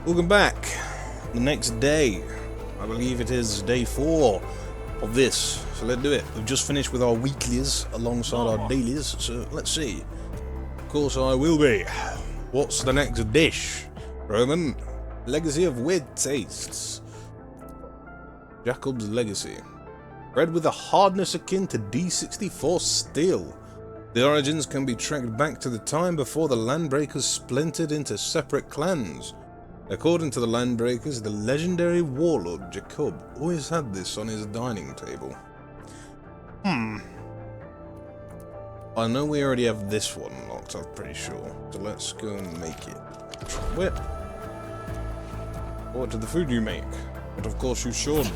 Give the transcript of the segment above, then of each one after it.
Welcome back. The next day. I believe it is day 4 of this. So let's do it. We've just finished with our weeklies alongside our dailies. So let's see. Of course I will be. What's the next dish? Roman? Legacy of weird tastes. Jacob's Legacy. Bread with a hardness akin to D64 steel. The origins can be tracked back to the time before the Landbreakers splintered into separate clans. According to the Landbreakers, the legendary warlord Jacob always had this on his dining table. I know we already have this one locked, I'm pretty sure. So let's go and make it. Where? What did the food you make? But of course you should.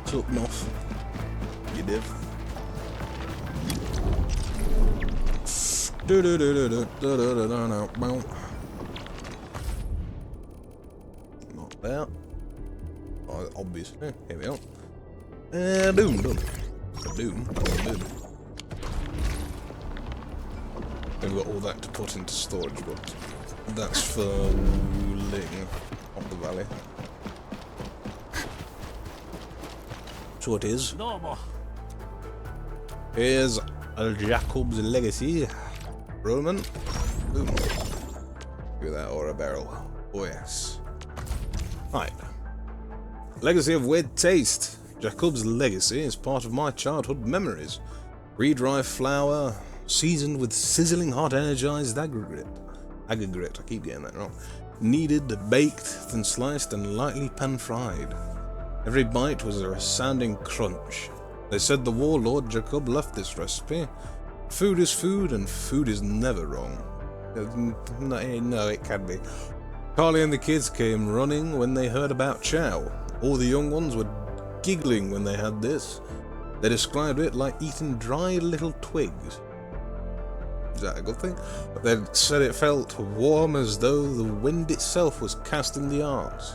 Took off. You did. Not that. Oh, obviously. Here we go. Boom, done. Boom. We've got all that to put into storage, but that's for wooling up the valley. So it is. Here's Jacob's Legacy. Roman. Boom. Look at that aura barrel. Oh yes. Right. Legacy of weird taste. Jacob's Legacy is part of my childhood memories. Re-dry flour, seasoned with sizzling hot energized aggregate. I keep getting that wrong. Kneaded, baked, then sliced and lightly pan-fried. Every bite was a resounding crunch. They said the warlord Jacob left this recipe. Food is food, and food is never wrong. No, it can be. Carly and the kids came running when they heard about chow. All the young ones were giggling when they had this. They described it like eating dry little twigs. Is that a good thing? They said it felt warm as though the wind itself was casting the arts.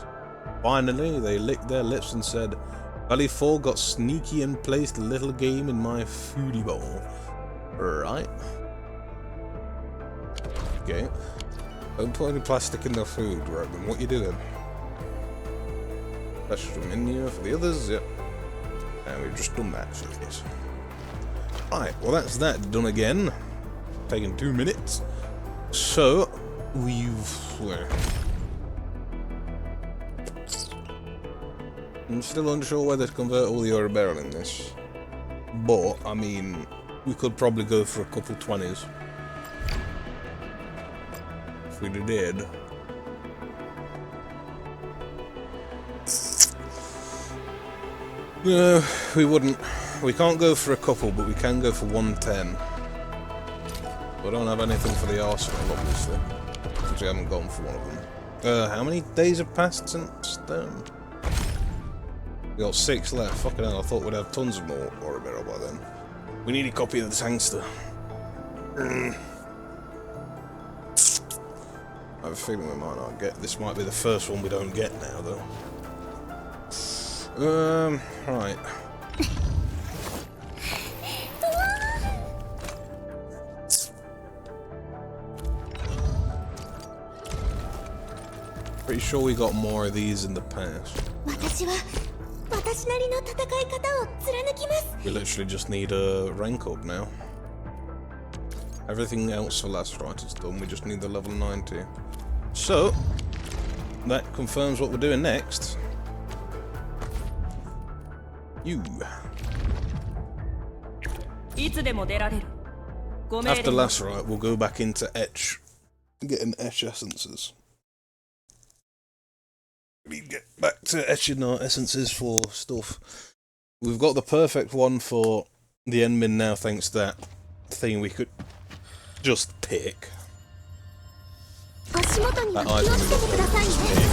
Finally, they licked their lips and said, Valley 4 got sneaky and placed a little game in my foodie bowl. Right. Okay. Don't put any plastic in their food, Roman. What you doing? Special menu for the others, yep. And we've just done that, so yes. Right, well that's that done again. Taking 2 minutes. So, I'm still unsure whether to convert all the ore barrel in this. But, I mean, we could probably go for a couple 20s. If we did. No, we wouldn't. We can't go for a couple, but we can go for 110. We don't have anything for the arsenal, obviously. Because we haven't gone for one of them. How many days have passed since then? We got 6 left. Fucking hell, I thought we'd have tons of more ore barrel by then. We need a copy of the Tangster. I have a feeling we might not get. This might be the first one we don't get now, though. Right. Pretty sure we got more of these in the past. We literally just need a rank up now. Everything else for last Rite is done, we just need the level 90. So, that confirms what we're doing next. After last Rite, we'll go back into Etch, getting Etch essences. We get back to etching our essences for stuff. We've got the perfect one for the Endmin now, thanks to that thing we could just pick. That item we got there, just pick.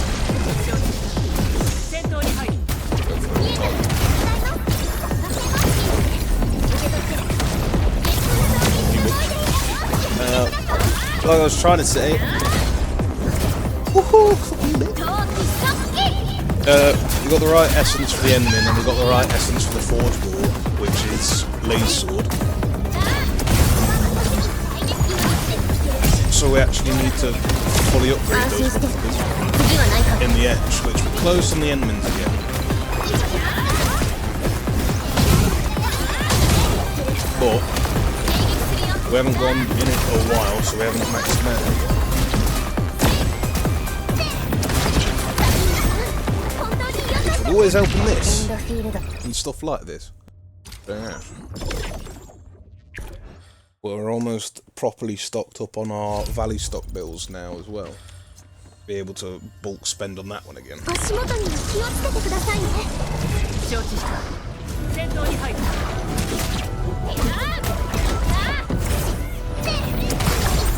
Like I was trying to say. Woohoo! We got the right essence for the Endmin, and we got the right essence for the Forge Ball, which is Lace Sword. So we actually need to fully upgrade those motherfuckers in the edge, which we're close on the Endmins again. But we haven't gone in it for a while, so we haven't maxed them out yet. Which would always help in this and stuff like this. Yeah. We're almost properly stocked up on our Valley stock bills now as well. Be able to bulk spend on that one again.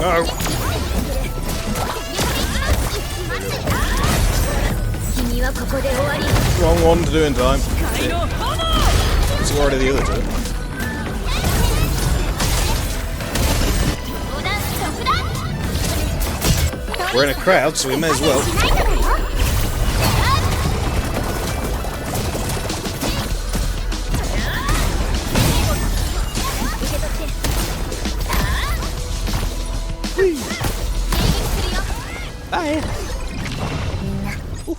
Oh! Wrong one to do in time. It's already the other two. We're in a crowd, so we may as well. Bye. Ooh.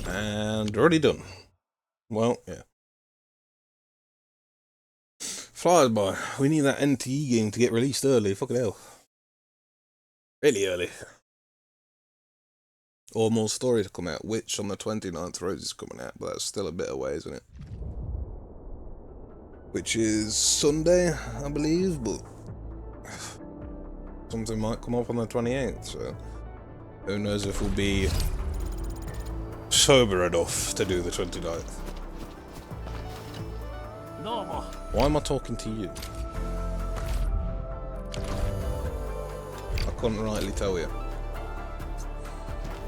And already done. Well, yeah. Flies by. We need that NTE game to get released early. Fucking hell. Really early. Or more story to come out, which on the 29th Rose is coming out, but that's still a bit away, isn't it? Which is Sunday, I believe, but something might come up on the 28th, so who knows if we'll be sober enough to do the 29th. Why am I talking to you? I couldn't rightly tell you.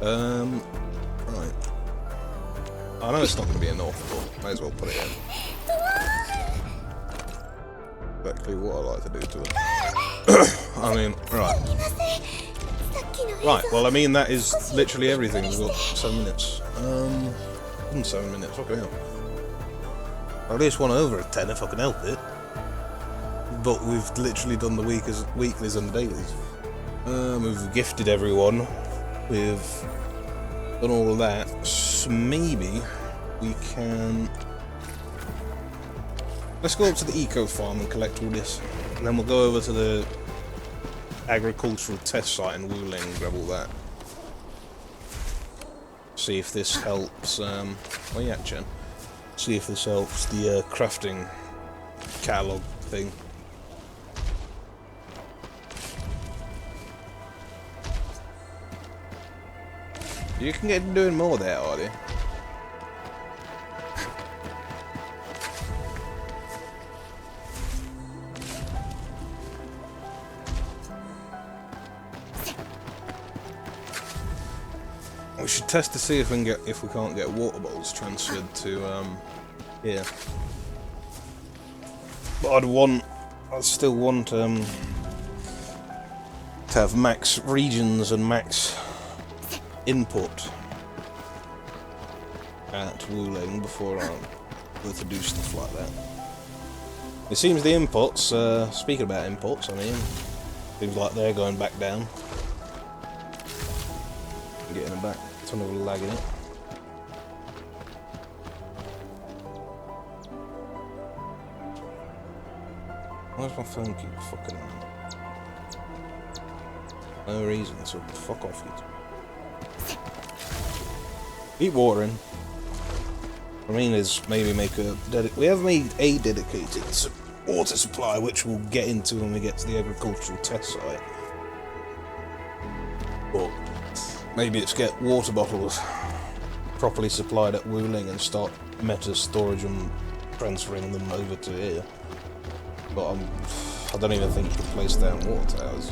Right. I know it's not going to be enough, but may as well put it in. Exactly what I like to do to it. I mean, right. Right, well, I mean, that is literally everything. We've got 7 minutes. 7 minutes, fucking hell. At least one over at 10 if I can help it. But we've literally done the weeklies and the dailies. We've gifted everyone. We've done all of that. So maybe we can... Let's go up to the eco farm and collect all this. And then we'll go over to the agricultural test site in Wuling and grab all that. See if this helps... oh yeah, Chen. See if this helps the crafting catalogue thing. You can get doing more there, Artie. We should test to see if we can't get water bottles transferred to here. But I'd still want to have max regions and max input at Wuling before I go to do stuff like that. It seems the inputs, speaking about inputs, I mean, seems like they're going back down. I'm getting them back. Ton of lag in it. Why does my phone keep fucking on? No reason, so fuck off, you. Keep watering. I mean, is maybe make a... We have made a dedicated water supply, which we'll get into when we get to the agricultural test site. But maybe it's get water bottles properly supplied at Wuling and start meta storage and transferring them over to here. But I don't even think you can place down water towers.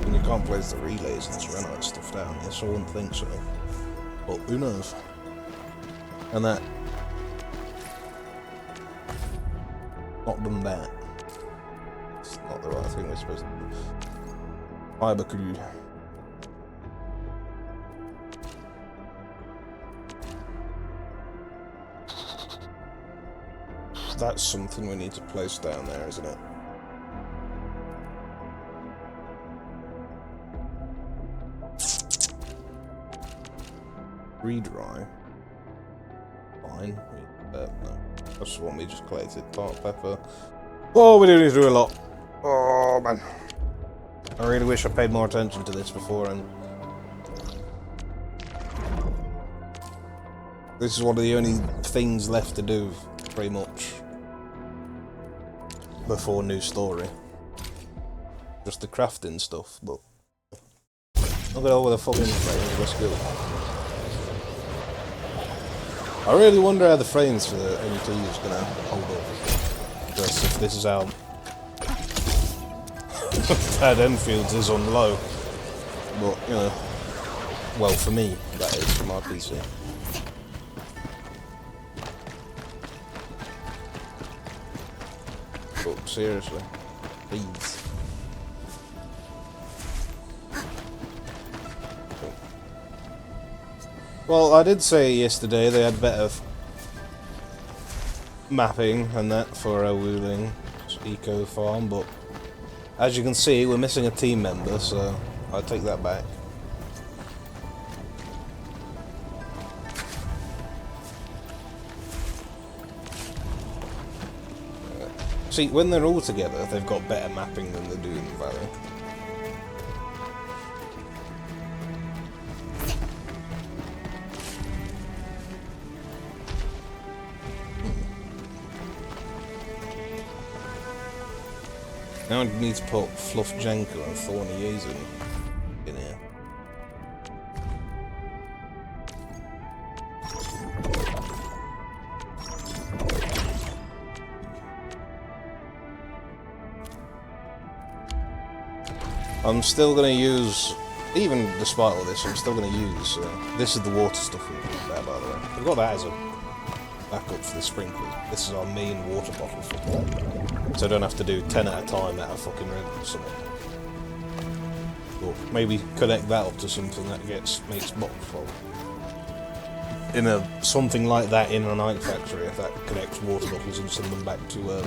And you can't place the relays and Rite stuff down here, so I wouldn't think so. But who knows? And that... Not done that. It's not the right thing we're supposed to do. Fibre crew. That's something we need to place down there, isn't it? Redry. Fine. No. That's the one we just collected. Tart pepper. Oh, we do need to do a lot. Oh, man. I really wish I paid more attention to this before, and this is one of the only things left to do, pretty much, before new story. Just the crafting stuff, but look at all the fucking frames, let's go. I really wonder how the frames for the MT is gonna hold up. Just if this is how bad Endfield is on low. But, you know, well, for me, that is, for my PC. But seriously, please. Well, I did say yesterday they had better mapping and that for a Wuling eco farm, but as you can see, we're missing a team member, so I take that back. See, when they're all together, they've got better mapping than they do in the Valley. Now I need to put Fluff Jenko and Thorny Yeezy in here. I'm still going to use, even despite all this, I'm still going to use, this is the water stuff we've got there, by the way. We've got that as a backup for the sprinklers. This is our main water bottle for that. So I don't have to do 10 at a time out of fucking room or something. Or maybe connect that up to something that makes box full. In something like that in a night factory, if that connects water bottles and send them back to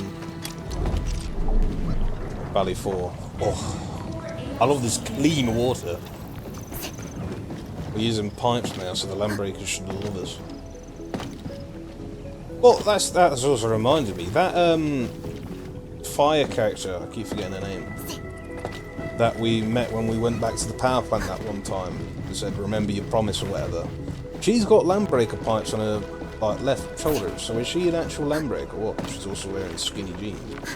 Valley 4. Oh. I love this clean water. We're using pipes now, so the landbreakers should love us. Well, that's also reminded me. That fire character, I keep forgetting her name, that we met when we went back to the power plant that one time, and said, remember your promise or whatever. She's got landbreaker pipes on her left shoulder, so is she an actual landbreaker or what? She's also wearing skinny jeans.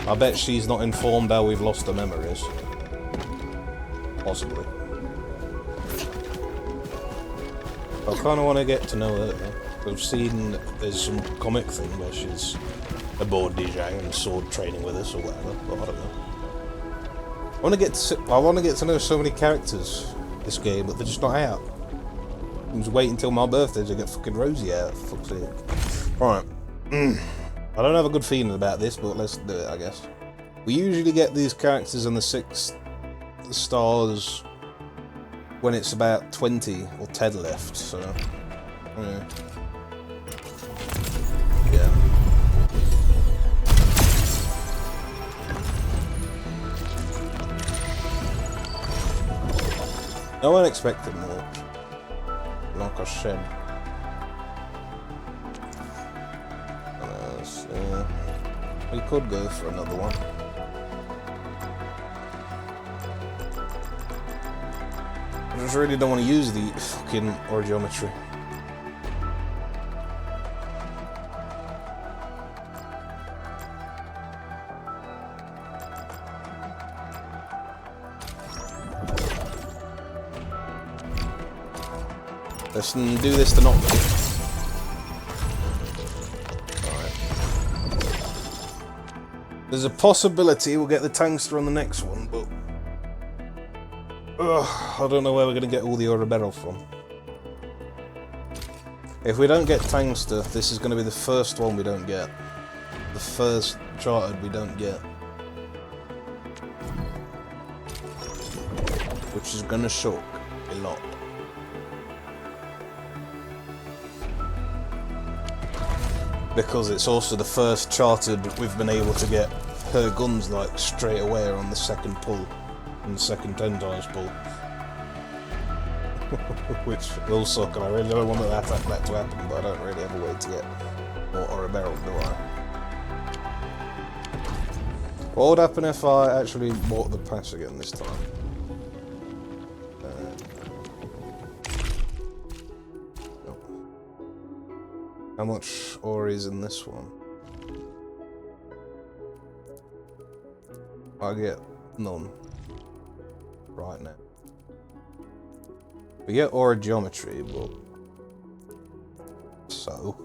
I bet she's not informed how we've lost her memories. Possibly. I kind of want to get to know her. I've seen there's some comic thing where she's aboard DJing and sword training with us or whatever, but I don't know. I want to get to know so many characters this game, but they're just not out. I'm just waiting until my birthday to get fucking Rosie out, for fuck's sake. Right. I don't have a good feeling about this, but let's do it, I guess. We usually get these characters in the 6 stars when it's about 20 or 10 left, so yeah. No one expected more, like I said. We could go for another one. I just really don't want to use the fucking orgeometry. Let's do this to not do it. There's a possibility we'll get the Tangster on the next one, but I don't know where we're going to get all the Ouroboros from. If we don't get Tangster, this is going to be the first one we don't get. The first chartered we don't get. Which is going to shock a lot. Because it's also the first chartered we've been able to get her guns like straight away on the second pull, and the second 10 times pull. which will suck, and I really don't want that to happen, but I don't really have a way to get more Ore Barrel, do I? What would happen if I actually bought the pass again this time? How much ore is in this one? I get none right now. We get ore geometry, but so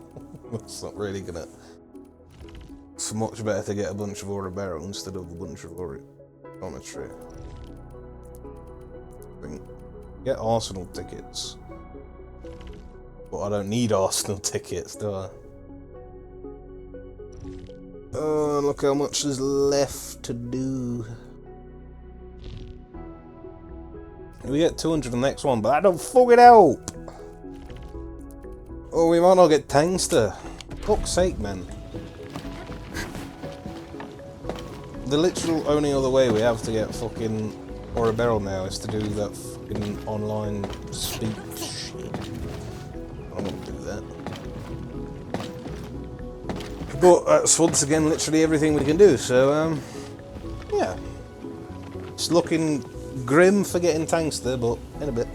it's not really gonna. It's much better to get a bunch of Ore Barrel instead of a bunch of ore geometry. Get Arsenal tickets. But I don't need Arsenal tickets, do I? Oh, look how much is left to do. We get 200 the next one, but that don't fucking help! Oh, we might not get Tangster. Fuck's sake, man. The literal only other way we have to get fucking Ore Barrel now is to do that fucking online speak shit. I don't want to do that. But that's once again literally everything we can do, so yeah. It's looking grim for getting Tangster, but in a bit.